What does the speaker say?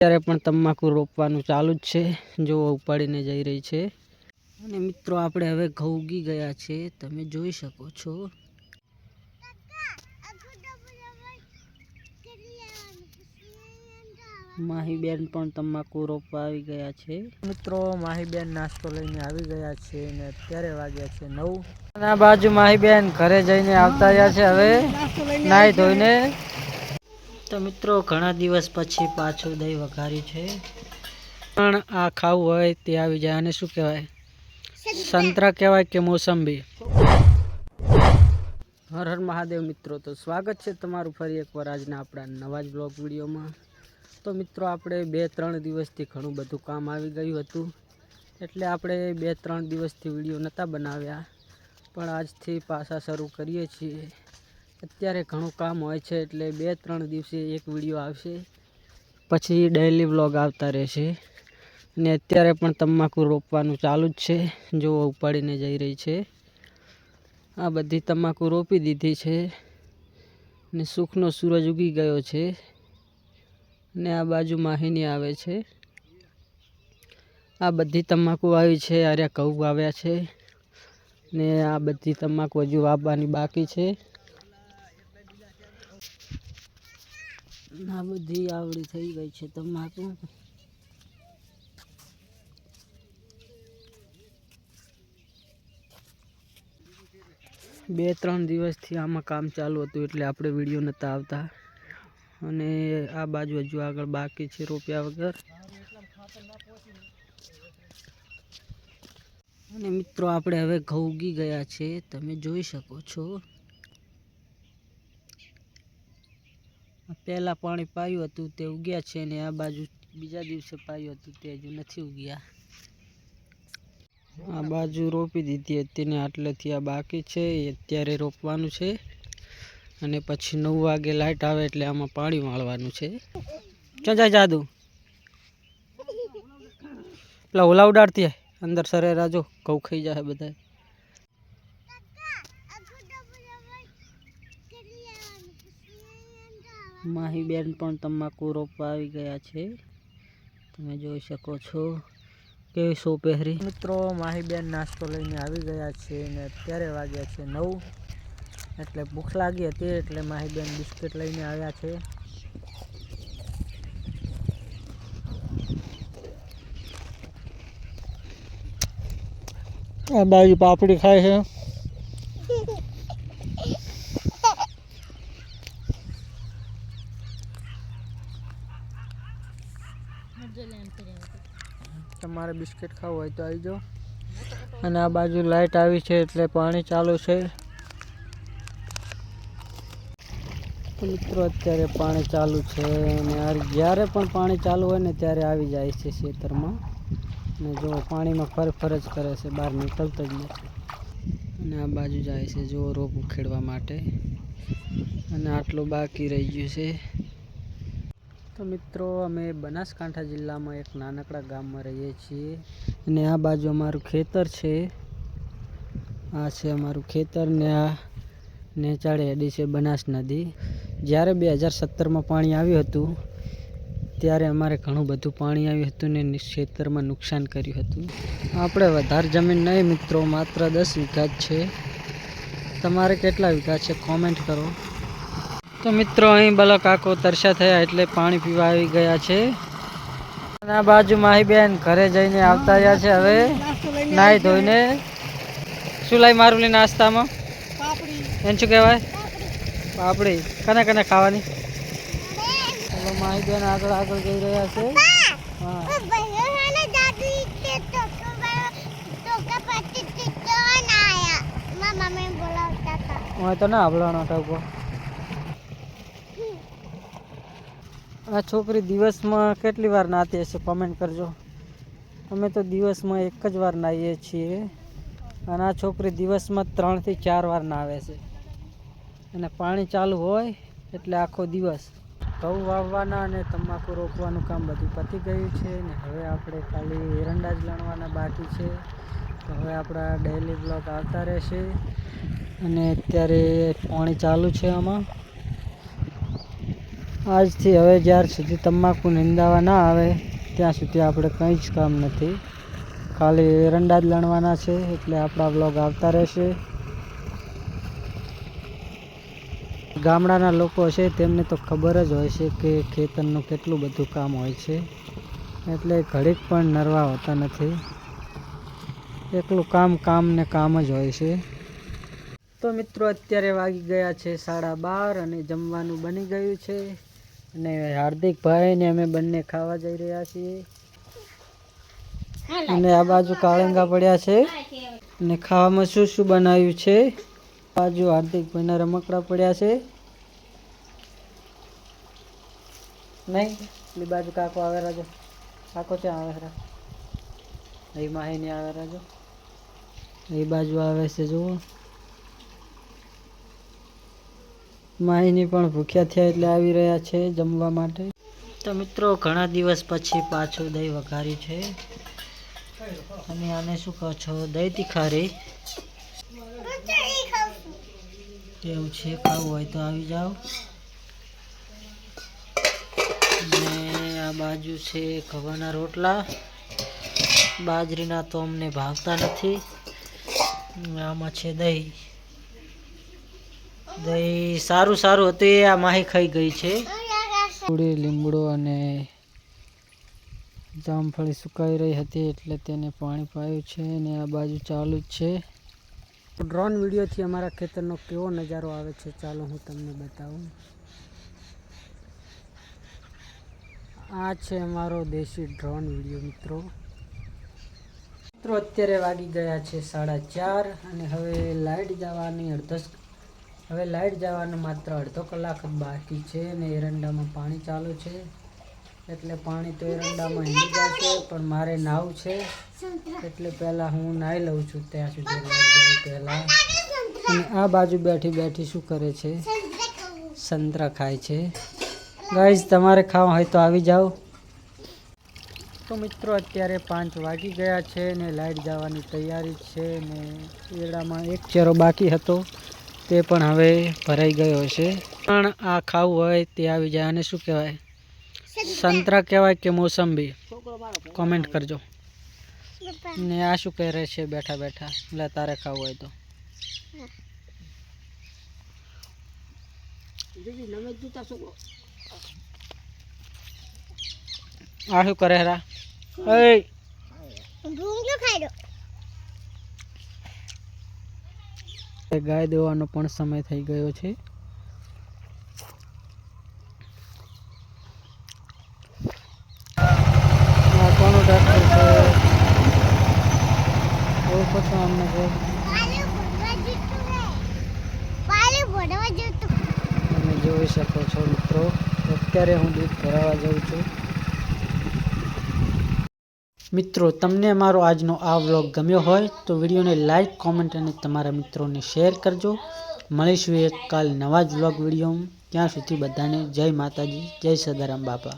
અત્યારે પણ તમાકુ રોપવાનું ચાલુ જ છે, જો ઉપાડીને જઈ રહી છે. અને મિત્રો આપણે હવે ઘઉં ઉગી ગયા છે, તમે જોઈ શકો છો. માહીબેન પણ તમાકુ રોપવા આવી ગયા છે. મિત્રો માહીબેન નાસ્તો લઈને આવી ગયા છે અને અત્યારે વાગ્યા છે 9. અને આ બાજુ માહીબેન ઘરે જઈને આવતા રહ્યા છે હવે નાઈ ધોઈને. તો મિત્રો ઘણા દિવસ પછી પાછું દહીં વઘાર્યું છે, પણ આ ખાવું હોય તે આવી જાય. અને શું કહેવાય, સંતરા કહેવાય કે મોસંબી. હર હર મહાદેવ મિત્રો, તો સ્વાગત છે તમારું ફરી એકવાર આજના આપણા નવા જ બ્લોગ વિડીયોમાં. તો મિત્રો આપણે 2-3 દિવસથી ઘણું બધું કામ આવી ગયું હતું, એટલે આપણે 2-3 દિવસથી વિડીયો નહોતા બનાવ્યા, પણ આજથી પાછા શરૂ કરીએ છીએ. અત્યારે ઘણું કામ હોય છે, એટલે 2-3 દિવસે એક વિડીયો આવશે, પછી ડેઈલી વ્લોગ આવતા રહેશે. અને અત્યારે પણ તમાકુ રોપવાનું ચાલુ જ છે, જો ઉપાડીને જઈ રહી છે. આ બધી તમાકુ રોપી દીધી છે ને સુખનો સૂરજ ઉગી ગયો છે. ને આ બાજુ માહીની આવે છે. આ બધી તમાકુ આવી છે, આર્યા ઘઉં વાવ્યા છે ને આ બધી તમાકુ હજુ વાવવાની બાકી છે. આ બધી આવડી થઈ ગઈ છે તમાકુ. બે 3 દિવસથી આમાં કામ ચાલુ હતું, એટલે આપણે વિડીયો નહોતા આવતા. અને આ બાજુ હજુ આગળ બાકી છે રોપ્યા વગર. અને મિત્રો આપણે હવે ઘઉં ઉગી ગયા છે, તમે જોઈ શકો છો. પહેલા પાણી પાયું હતું તે ઉગ્યા છે, અને આ બાજુ બીજા દિવસે પાયું હતું તે હજુ નથી ઉગ્યા. આ બાજુ રોપી દીધી હતી ને આટલેથી આ બાકી છે, એ અત્યારે રોપવાનું છે. અને પછી 9 વાગે લાઇટ આવે એટલે આમાં પાણી વાળવાનું છે. ક્યાં જાય જાદુ? પેલા ઓલા ઉડાડતી અંદર સરે રાજો, ઘઉં ખાઈ જાય બધા. માહીબેન પણ તમાકુ રોપવા આવી ગયા છે, તમે જોઈ શકો છો. કેવી સો પહેરી. મિત્રો માહીબેન નાસ્તો લઈને આવી ગયા છે અને અત્યારે વાગ્યા છે 9. એટલે ભૂખ લાગી હતી, એટલે માહીબેન બિસ્કિટ લઈને આવ્યા છે. આ બાજુ પાપડી ખાય છે. તમારે બિસ્કિટ ખાવું હોય તો આવી જાઓ. અને આ બાજુ લાઈટ આવી છે એટલે પાણી ચાલુ છે. મિત્રો અત્યારે પાણી ચાલુ છે, અને જ્યારે પણ પાણી ચાલુ હોય ને ત્યારે આવી જાય છે ખેતરમાં. અને જો પાણીમાં ફર જ કરે છે, બહાર નીકળતો જ નથી. અને આ બાજુ જાય છે જો રોપ ઉખેડવા માટે. અને આટલું બાકી રહી ગયું છે. તો મિત્રો અમે બનાસકાંઠા જિલ્લામાં એક નાનકડા ગામમાં રહીએ છીએ, અને આ બાજુ અમારું ખેતર છે. આ છે અમારું ખેતર ને આ નેચાળે હેડી છે બનાસ નદી. જ્યારે 2017માં પાણી આવ્યું હતું ત્યારે અમારે ઘણું બધું પાણી આવ્યું હતું ને ખેતરમાં નુકસાન કર્યું હતું. આપણે વધારે જમીન નહીં મિત્રો, માત્ર 10 વીઘા જ છે. તમારે કેટલા વીઘા છે કોમેન્ટ કરો. તો મિત્રો અહીં બલો કાકો તરસ્યા થયા એટલે પાણી પીવા આવી ગયા છે. અને આ બાજુ માહીબેન ઘરે જઈને આવતા રહ્યા છે હવે નાઈ ધોઈને. શું લાઈ મારું લઈ નાસ્તામાં? એને શું કહેવાય? પાપડી. કને કને ખાવાની? ચલો માહીબેન આગળ જઈ રહ્યા છે. હા હું તો ના હબળાનો ટકો. આ છોકરી દિવસમાં કેટલી વાર નાતી હશે કોમેન્ટ કરજો. અમે તો દિવસમાં એક જ વાર નાહીએ છીએ, અને આ છોકરી દિવસમાં 3 થી 4 વાર નાવે છે. અને પાણી ચાલુ હોય એટલે આખો દિવસ. ઘઉં વાવવાના અને તમાકુ રોપવાનું કામ બધું પતી ગયું છે, ને હવે આપણે ખાલી એરંડા જ લણવાના બાકી છે. તો હવે આપણા ડેઈલી બ્લોગ આવતા રહેશે. અને અત્યારે પાણી ચાલુ છે આમાં. આજથી હવે જ્યાર સુધી તમાકુ નિંદાવા ના આવે ત્યાં સુધી આપણે કંઈ જ કામ નથી, ખાલી એરંડા જ લણવાના છે. એટલે આપણા બ્લોગ આવતા રહેશે. ગામડાના લોકો છે તેમને તો ખબર જ હોય છે કે ખેતરનું કેટલું બધું કામ હોય છે, એટલે ઘડીક પણ નરવા હોતા નથી. એકલું કામ ને કામ જ હોય છે. તો મિત્રો અત્યારે વાગી ગયા છે 12:30 અને જમવાનું બની ગયું છે. અને હાર્દિકભાઈ ને અમે બંને ખાવા જઈ રહ્યા છીએ. અને આ બાજુ કાળંગા પડ્યા છે. અને ખાવામાં શું શું બનાવ્યું છે? બાજુ હાર્દિકભાઈના રમકડા પડ્યા છે. નહીં એ બાજુ કાકો આવે રાજો. કાકો ક્યાં આવે રા? એ માહીની આવે રાજો. એ બાજુ આવે છે જુઓ. માહીની પણ ભૂખ્યા થયા એટલે આવી રહ્યા છે જમવા માટે. તો મિત્રો ઘણા દિવસ પછી પાછું દહીં વઘાર્યું છે. તમે આને શું કહો છો? દહીં તીખારી. એવું છે, ખાવું હોય તો આવી જાઓ. અને આ બાજુ છે ઘઉંના રોટલા. બાજરીના તો અમને ભાવતા નથી. આમાં છે દહીં. દહીં સારું હતું એ આ માહી ખાઈ ગઈ છે. થોડી લીમડો અને જામફળી સુકાઈ રહી હતી એટલે તેને પાણી પાયું છે. અને આ બાજુ ચાલુ જ છે. ડ્રોન વિડીયોથી અમારા ખેતરનો કેવો નજારો આવે છે ચાલો હું તમને બતાવું. આ છે અમારો દેશી ડ્રોન વિડીયો મિત્રો. અત્યારે વાગી ગયા છે 4:30 અને હવે લાઇટ જવાનું માત્ર અડધો કલાક જ બાકી છે. અને એરંડામાં પાણી ચાલુ છે એટલે પાણી તો એરંડામાં હિંડી જશે, પણ મારે નાવું છે એટલે પહેલાં હું નાહી લઉં છું ત્યાં સુધી લાઇટ જાય પહેલાં. અને આ બાજુ બેઠી શું કરે છે? સંતરા ખાય છે. ગાઈઝ તમારે ખાવા હોય તો આવી જાઓ. તો મિત્રો અત્યારે 5 વાગી ગયા છે ને લાઇટ જવાની તૈયારી છે. ને એરડામાં એક ચેરો બાકી હતો તે પણ હવે ભરાઈ ગયો છે. પણ આ ખાવું હોય તે આવી જાય. આને શું કહેવાય? સંતરા કહેવાય કે મોસંબી? કોમેન્ટ કરજો. ને આ શું કહે રહે છે બેઠા એટલે તારે ખાવું હોય તો? આ શું કરે રા? ગાય દેવાનો પણ સમય થઈ ગયો છે. કોનું ટ્રેક્ટર છે? અમને તમે જોઈ શકો છો મિત્રો. અત્યારે હું દૂધ ભરાવા જાઉં છું. મિત્રો તમને અમારો આજનો આ વ્લોગ ગમ્યો હોય તો વિડીયોને લાઈક, કોમેન્ટ અને તમારા મિત્રોને શેર કરજો. મળીશું એક કાલ નવા જ વ્લોગ વિડીયોમાં. ત્યાં સુધી બધાને જય માતાજી, જય સદારામ બાપા.